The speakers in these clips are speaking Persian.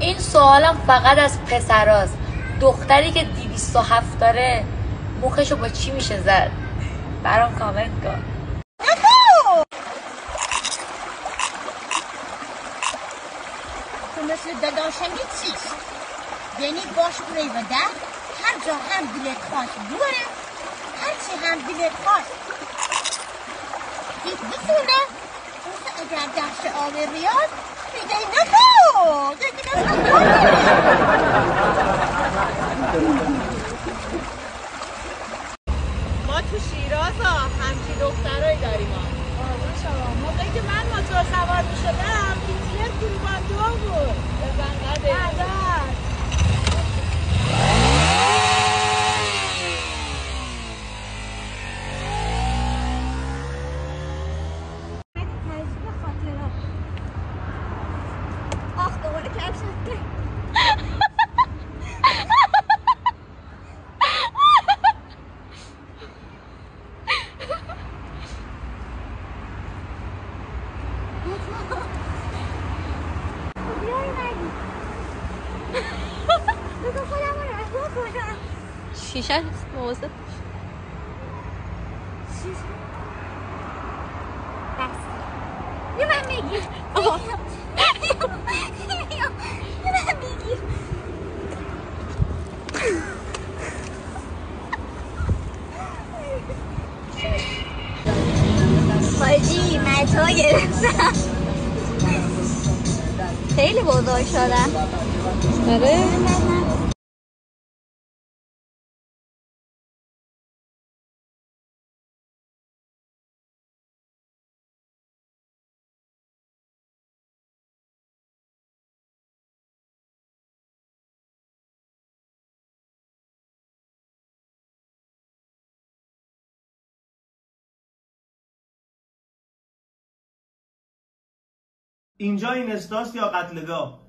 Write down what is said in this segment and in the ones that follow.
این سوالم فقط از پسراست. دختری که 207 داره مخشو با چی میشه زد؟ برام کامنت کن. تو مثل داداشم چیست؟ یعنی باش بروی و ده هر جا هم بیلت خواست دوره، هرچی هم بیلت خواست دید بسونه. اگر دست آب ریاض دیگه نکو ما تو شیراز همچی دخترایی داریم. آره شما موقعی که من موتور سوار می شدم پیتیر گروباندو بود. بزن نده شیشه موزه بس یه من بگیر یه من بگیر حاجی متا گرفتم خیلی بزرگ شدم. آره اینجا این استاست یا قتلگاه؟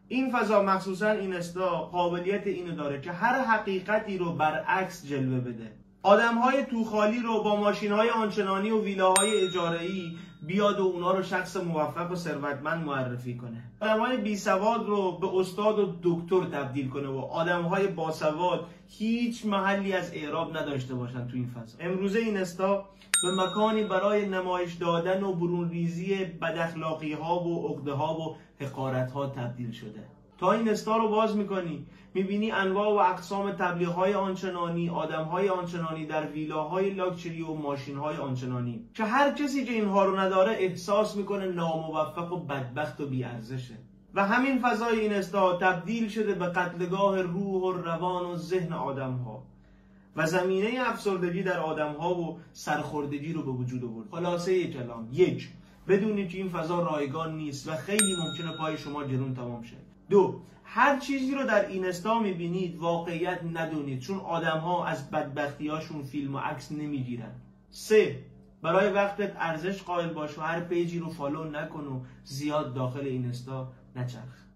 این فضا مخصوصا این استا قابلیت اینو داره که هر حقیقتی رو برعکس جلوه بده. آدم‌های توخالی رو با ماشین‌های آنچنانی و ویلاهای اجاره‌ای بیاد و اونا رو شخص موفق و ثروتمند معرفی کنه. آدم‌های بیسواد رو به استاد و دکتر تبدیل کنه و آدم‌های باسواد هیچ محلی از اعراب نداشته باشن تو این فضا. امروزه این استا به مکانی برای نمایش دادن و برون ریزی بداخلاقی‌ها و عقده‌ها و حقارت‌ها تبدیل شده. تا این استا رو باز میکنی میبینی انواع و اقسام تبلیغ‌های آنچنانی، آدم‌های آنچنانی در ویلاهای لاکچری و ماشین‌های آنچنانی که هر کسی که اینها رو نداره احساس میکنه ناموفق و بدبخت و بی‌ارزشه. و همین فضای این استا تبدیل شده به قتلگاه روح و روان و ذهن آدم‌ها و زمینه افسردگی در آدم‌ها و سرخوردگی رو به وجود آورد. خلاصه کلام، یک، بدونید که این فضا رایگان نیست و خیلی ممکنه پای شما گرون تمام شه. دو، هر چیزی رو در اینستا میبینید واقعیت ندونید، چون آدم‌ها از بدبختی‌هاشون فیلم و عکس نمیگیرن. سه، برای وقتت ارزش قائل باش و هر پیجی رو فالو نکن و زیاد داخل اینستا نچرخ.